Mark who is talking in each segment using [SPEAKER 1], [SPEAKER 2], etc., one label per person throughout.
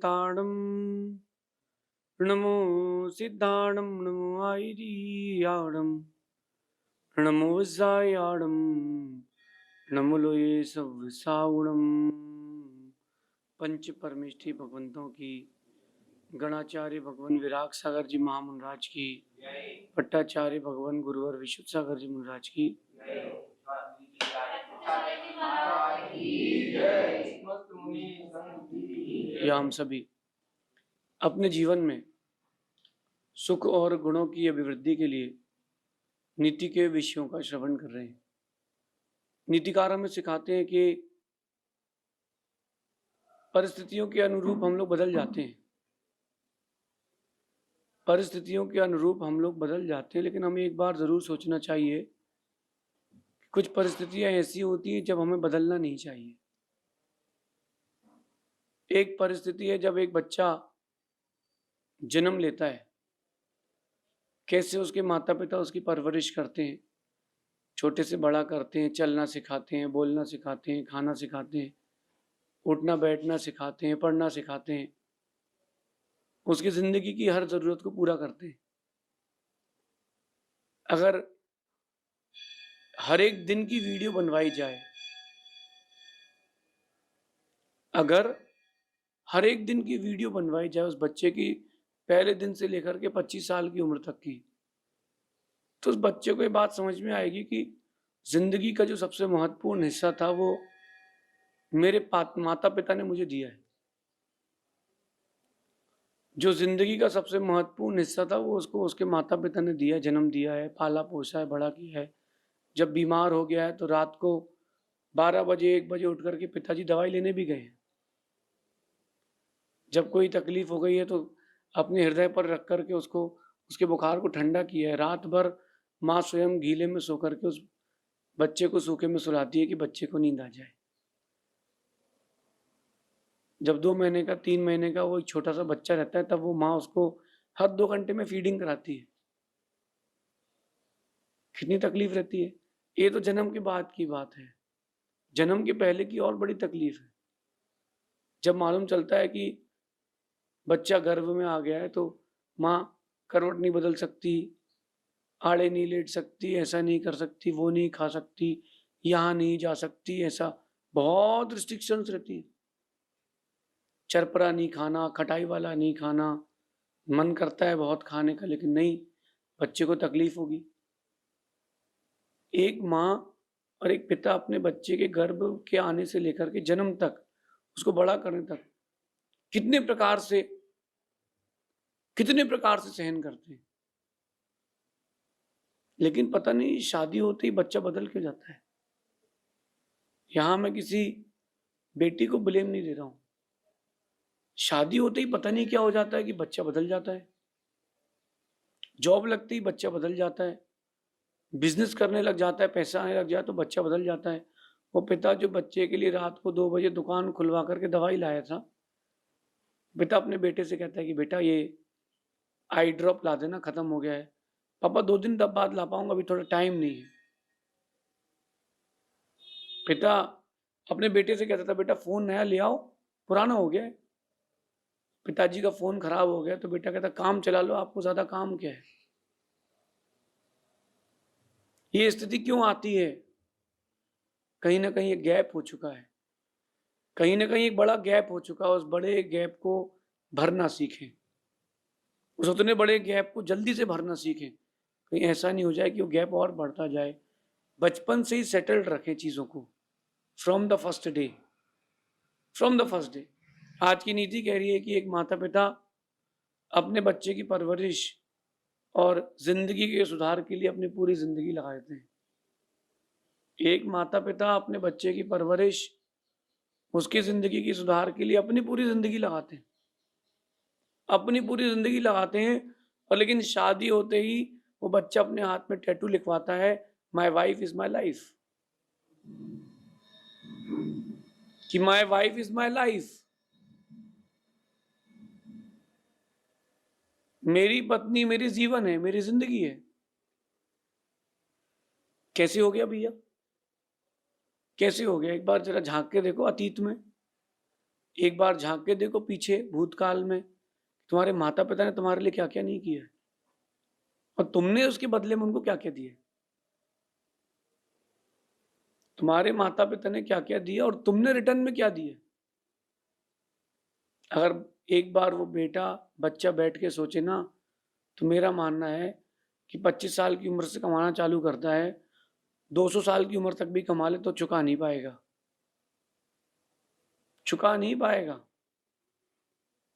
[SPEAKER 1] ताड़म नमो सिद्धाणम नमो आयरियाणम नमो विजायाणम नमो लोये सब सावणम। पंच परमेष्ठी भगवंतों की, गणाचार्य भगवान विराग सागर जी महामुनराज की, पट्टाचार्य भगवान गुरुवर विशुद्ध सागर जी मुनराज की, या हम सभी अपने जीवन में सुख और गुणों की अभिवृद्धि के लिए नीति के विषयों का श्रवण कर रहे हैं। नीतिकार हमें सिखाते हैं कि परिस्थितियों के अनुरूप हम लोग बदल जाते हैं, परिस्थितियों के अनुरूप हम लोग बदल जाते हैं, लेकिन हमें एक बार जरूर सोचना चाहिए कि कुछ परिस्थितियां ऐसी होती हैं जब हमें बदलना नहीं चाहिए। एक परिस्थिति है जब एक बच्चा जन्म लेता है, कैसे उसके माता पिता उसकी परवरिश करते हैं, छोटे से बड़ा करते हैं, चलना सिखाते हैं, बोलना सिखाते हैं, खाना सिखाते हैं, उठना बैठना सिखाते हैं, पढ़ना सिखाते हैं, उसकी जिंदगी की हर जरूरत को पूरा करते हैं। अगर हर एक दिन की वीडियो बनवाई जाए, अगर हर एक दिन की वीडियो बनवाई जाए उस बच्चे की, पहले दिन से लेकर के 25 साल की उम्र तक की, तो उस बच्चे को ये बात समझ में आएगी कि जिंदगी का जो सबसे महत्वपूर्ण हिस्सा था वो मेरे माता पिता ने मुझे दिया है। जो जिंदगी का सबसे महत्वपूर्ण हिस्सा था वो उसको उसके माता पिता ने दिया, जन्म दिया है, पाला पोसा है, बड़ा किया है। जब बीमार हो गया है तो रात को 12 बजे 1 बजे उठ करके पिताजी दवाई लेने भी गए हैं। जब कोई तकलीफ हो गई है तो अपने हृदय पर रख करके उसको, उसके बुखार को ठंडा किया है। रात भर माँ स्वयं गीले में सो करके उस बच्चे को सूखे में सुलाती है कि बच्चे को नींद आ जाए। जब 2 महीने का 3 महीने का वो छोटा सा बच्चा रहता है तब वो माँ उसको हर 2 घंटे में फीडिंग कराती है। कितनी तकलीफ रहती है। ये तो जन्म के बाद की बात है, जन्म के पहले की और बड़ी तकलीफ है। जब मालूम चलता है कि बच्चा गर्भ में आ गया है तो माँ करवट नहीं बदल सकती, आड़े नहीं लेट सकती, ऐसा नहीं कर सकती, वो नहीं खा सकती, यहाँ नहीं जा सकती, ऐसा बहुत रिस्ट्रिक्शंस रहती है। चरपरा नहीं खाना, खटाई वाला नहीं खाना, मन करता है बहुत खाने का लेकिन नहीं, बच्चे को तकलीफ होगी। एक माँ और एक पिता अपने बच्चे के गर्भ के आने से लेकर के जन्म तक, उसको बड़ा करने तक कितने प्रकार से सहन करते हैं। लेकिन पता नहीं शादी होते ही बच्चा बदल क्यों जाता है। यहां मैं किसी बेटी को ब्लेम नहीं दे रहा हूं, शादी होते ही पता नहीं क्या हो जाता है कि बच्चा बदल जाता है। जॉब लगते ही बच्चा बदल जाता है, बिजनेस करने लग जाता है, पैसा आने लग जाए तो बच्चा बदल जाता है। वो पिता जो बच्चे के लिए रात को 2 बजे दुकान खुलवा करके दवाई लाया था, पिता अपने बेटे से कहता है कि बेटा ये आई ड्रॉप ला देना, खत्म हो गया है। पापा 2 दिन तब बाद ला पाऊंगा, अभी थोड़ा टाइम नहीं है। पिता अपने बेटे से कहता था बेटा फोन नया ले आओ, पुराना हो गया है। पिताजी का फोन खराब हो गया तो बेटा कहता काम चला लो, आपको ज्यादा काम क्या है। ये स्थिति क्यों आती है? कहीं ना कहीं एक गैप हो चुका है, कहीं ना कहीं एक बड़ा गैप हो चुका है। उस बड़े गैप को भरना सीखें, उस उतने बड़े गैप को जल्दी से भरना सीखें। कहीं ऐसा नहीं हो जाए कि वो गैप और बढ़ता जाए। बचपन से ही सेटल्ड रखें चीजों को, from the first day, from the first day. आज की नीति कह रही है कि एक माता पिता अपने बच्चे की परवरिश और जिंदगी के सुधार के लिए अपनी पूरी जिंदगी लगा देते हैं। एक माता पिता अपने बच्चे की परवरिश, उसकी जिंदगी की सुधार के लिए अपनी पूरी जिंदगी लगाते हैं, अपनी पूरी जिंदगी लगाते हैं। और लेकिन शादी होते ही वो बच्चा अपने हाथ में टैटू लिखवाता है, my wife is my life, कि my wife is my life, मेरी पत्नी मेरी जीवन है, मेरी जिंदगी है। कैसे हो गया भैया, कैसे हो गया? एक बार जरा झांक के देखो अतीत में। एक बार झांक के देखो पीछे भूतकाल में, तुम्हारे माता पिता ने तुम्हारे लिए क्या क्या नहीं किया है, और तुमने उसके बदले में उनको क्या क्या दिया। तुम्हारे माता पिता ने क्या क्या दिया और तुमने रिटर्न में क्या दिया। अगर एक बार वो बच्चा बैठ के सोचे ना, तो मेरा मानना है कि 25 साल की उम्र से कमाना चालू करता है, 200 साल की उम्र तक भी कमा ले तो चुका नहीं पाएगा, चुका नहीं पाएगा।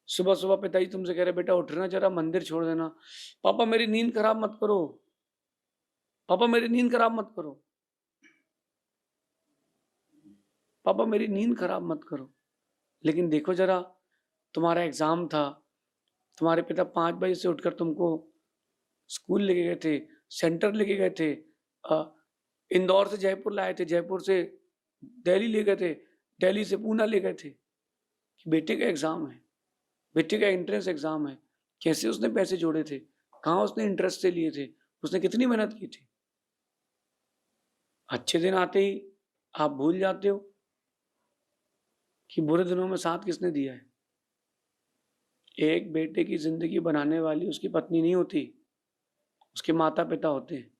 [SPEAKER 1] सुबह सुबह पिताजी तुमसे कह रहे बेटा उठना, जरा मंदिर छोड़ देना। पापा मेरी नींद खराब मत करो, पापा मेरी नींद खराब मत करो, पापा मेरी नींद खराब मत करो। लेकिन देखो जरा, तुम्हारा एग्जाम था, तुम्हारे पिता 5 बजे से उठकर तुमको स्कूल लेके गए थे, सेंटर लेके गए थे, इंदौर से जयपुर लाए थे, जयपुर से दिल्ली ले गए थे, दिल्ली से पूना ले गए थे कि बेटे का एग्जाम है, बेटे का एंट्रेंस एग्जाम है। कैसे उसने पैसे जोड़े थे, कहाँ उसने इंटरेस्ट से लिए थे, उसने कितनी मेहनत की थी। अच्छे दिन आते ही आप भूल जाते हो कि बुरे दिनों में साथ किसने दिया है। एक बेटे की जिंदगी बनाने वाली उसकी पत्नी नहीं होती, उसके माता पिता होते हैं।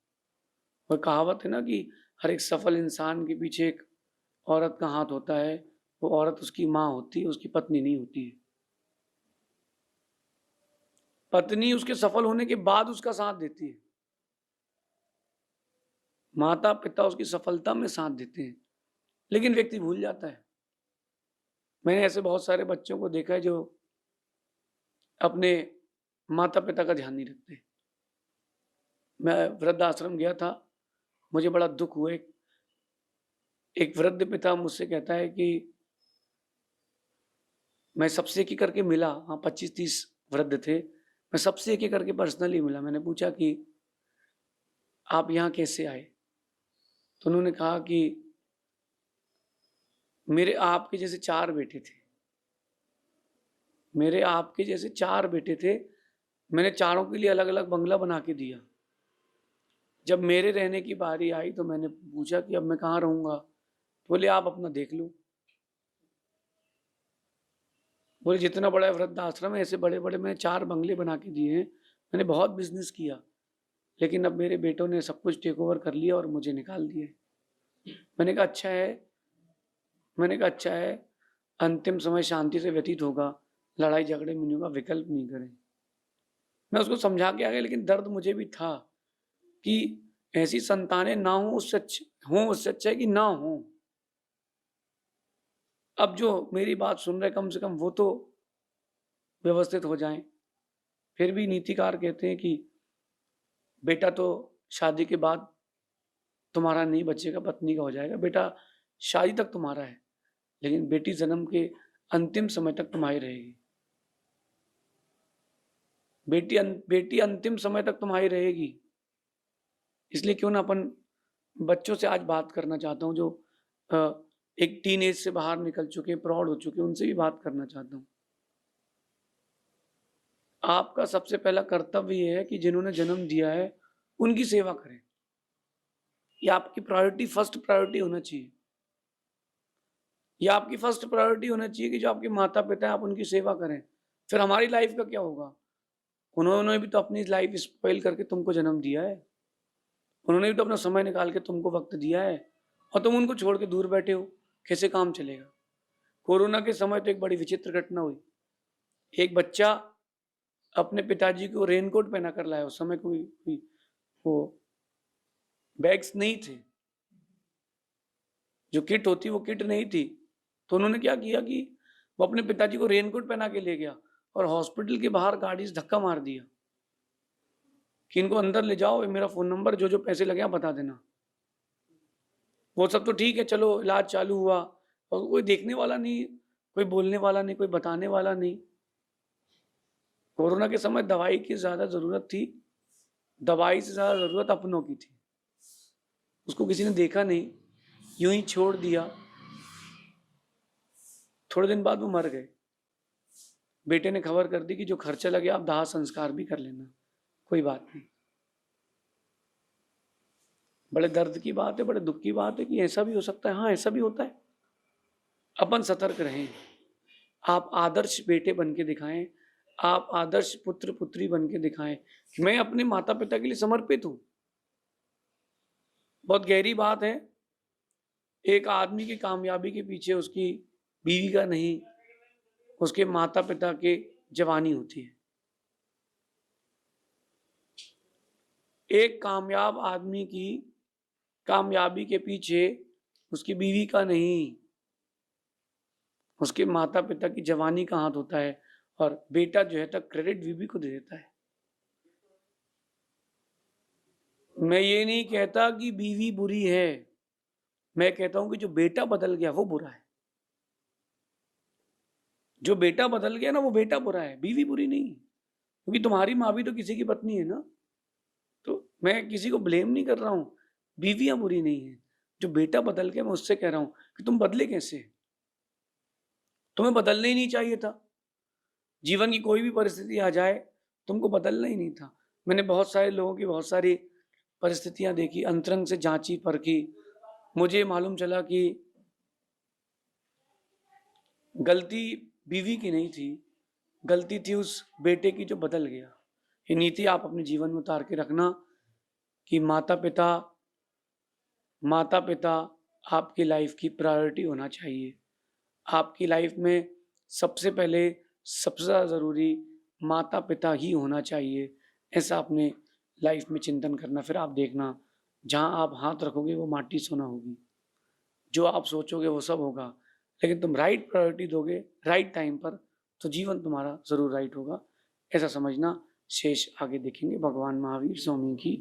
[SPEAKER 1] वह कहावत है ना कि हर एक सफल इंसान के पीछे एक औरत का हाथ होता है, वो औरत उसकी माँ होती है, उसकी पत्नी नहीं होती है। पत्नी उसके सफल होने के बाद उसका साथ देती है, माता पिता उसकी सफलता में साथ देते हैं, लेकिन व्यक्ति भूल जाता है। मैंने ऐसे बहुत सारे बच्चों को देखा है जो अपने माता पिता का ध्यान नहीं रखते। मैं वृद्धाश्रम गया था, मुझे बड़ा दुख हुआ। एक वृद्ध पिता मुझसे कहता है कि मैं सबसे एक एक करके मिला, हाँ 25-30 वृद्ध थे, मैं सबसे एक एक करके पर्सनली मिला। मैंने पूछा कि आप यहाँ कैसे आए, तो उन्होंने कहा कि मेरे आपके जैसे 4 बेटे थे, मेरे आपके जैसे 4 बेटे थे, मैंने चारों के लिए अलग अलग बंगला बना के दिया। जब मेरे रहने की बारी आई तो मैंने पूछा कि अब मैं कहाँ रहूंगा, बोले आप अपना देख लो। बोले जितना बड़ा वृद्धाश्रम है, ऐसे बड़े बड़े मैंने 4 बंगले बना के दिए हैं, मैंने बहुत बिजनेस किया, लेकिन अब मेरे बेटों ने सब कुछ टेक ओवर कर लिया और मुझे निकाल दिए। मैंने कहा अच्छा है, मैंने कहा अच्छा है, अंतिम समय शांति से व्यतीत होगा, लड़ाई झगड़े में नहीं होगा, विकल्प नहीं करें। मैं उसको समझा के आ गया, लेकिन दर्द मुझे भी था कि ऐसी संतानें ना हो, उससे अच्छा है कि ना हो। अब जो मेरी बात सुन रहे कम से कम वो तो व्यवस्थित हो जाएं। फिर भी नीतिकार कहते हैं कि बेटा तो शादी के बाद तुम्हारा नहीं बचेगा, पत्नी का हो जाएगा। बेटा शादी तक तुम्हारा है, लेकिन बेटी जन्म के अंतिम समय तक तुम्हारी रहेगी। बेटी अंतिम समय तक तुम्हारी रहेगी। इसलिए क्यों ना अपन बच्चों से आज बात करना चाहता हूँ, जो एक टीन एज से बाहर निकल चुके, प्रौढ़ हो चुके, उनसे भी बात करना चाहता हूँ। आपका सबसे पहला कर्तव्य यह है कि जिन्होंने जन्म दिया है उनकी सेवा करें। ये आपकी प्रायोरिटी, फर्स्ट प्रायोरिटी होना चाहिए। ये आपकी फर्स्ट प्रायोरिटी होना चाहिए कि जो आपके माता पिता हैं आप उनकी सेवा करें। फिर हमारी लाइफ का क्या होगा? उन्होंने भी तो अपनी लाइफ स्पॉइल करके तुमको जन्म दिया है, उन्होंने भी तो अपना समय निकाल के तुमको वक्त दिया है, और तुम उनको छोड़ के दूर बैठे हो, कैसे काम चलेगा? कोरोना के समय तो एक बड़ी विचित्र घटना हुई। एक बच्चा अपने पिताजी को रेनकोट पहना कर लाया, उस समय कोई वो बैग्स नहीं थे, जो किट होती वो किट नहीं थी। तो उन्होंने क्या किया कि वो अपने पिताजी को रेनकोट पहना के ले गया और हॉस्पिटल के बाहर गाड़ी से धक्का मार दिया कि इनको अंदर ले जाओ, मेरा फोन नंबर, जो जो पैसे लगे आप बता देना। वो सब तो ठीक है, चलो इलाज चालू हुआ, और कोई देखने वाला नहीं, कोई बोलने वाला नहीं, कोई बताने वाला नहीं। कोरोना के समय दवाई की ज्यादा जरूरत थी, दवाई से ज्यादा जरूरत अपनों की थी। उसको किसी ने देखा नहीं, यूं ही छोड़ दिया। थोड़े दिन बाद वो मर गए। बेटे ने खबर कर दी कि जो खर्चा लगे आप दाह संस्कार भी कर लेना, कोई बात नहीं। बड़े दर्द की बात है, बड़े दुख की बात है कि ऐसा भी हो सकता है। हाँ, ऐसा भी होता है। अपन सतर्क रहें। आप आदर्श बेटे बन के दिखाएं, आप आदर्श पुत्र पुत्री बन के दिखाएं कि मैं अपने माता पिता के लिए समर्पित हूं। बहुत गहरी बात है। एक आदमी की कामयाबी के पीछे उसकी बीवी का नहीं, उसके माता पिता के जवानी होती है। एक कामयाब आदमी की कामयाबी के पीछे उसकी बीवी का नहीं, उसके माता पिता की जवानी का हाथ होता है। और बेटा जो है तक क्रेडिट बीवी को दे देता है। मैं ये नहीं कहता कि बीवी बुरी है, मैं कहता हूं कि जो बेटा बदल गया वो बुरा है। जो बेटा बदल गया ना वो बेटा बुरा है, बीवी बुरी नहीं। क्योंकि तुम्हारी माँ भी तो किसी की पत्नी है ना। तो मैं किसी को ब्लेम नहीं कर रहा हूं, बीवियां बुरी नहीं है। जो बेटा बदल गया मैं उससे कह रहा हूं कि तुम बदले कैसे, तुम्हें बदलना ही नहीं चाहिए था। जीवन की कोई भी परिस्थिति आ जाए, तुमको बदलना ही नहीं था। मैंने बहुत सारे लोगों की बहुत सारी परिस्थितियां देखी, अंतरंग से जांची परखी, मुझे मालूम चला कि गलती बीवी की नहीं थी, गलती थी उस बेटे की जो बदल गया। ये नीति आप अपने जीवन में उतार के रखना कि माता पिता आपकी लाइफ की प्रायोरिटी होना चाहिए। आपकी लाइफ में सबसे पहले सबसे ज़्यादा ज़रूरी माता पिता ही होना चाहिए। ऐसा अपने लाइफ में चिंतन करना। फिर आप देखना, जहाँ आप हाथ रखोगे वो माटी सोना होगी। जो आप सोचोगे वो सब होगा। लेकिन तुम राइट प्रायोरिटी दोगे राइट टाइम पर, तो जीवन तुम्हारा ज़रूर राइट होगा। ऐसा समझना। शेष आगे देखेंगे। भगवान महावीर स्वामी की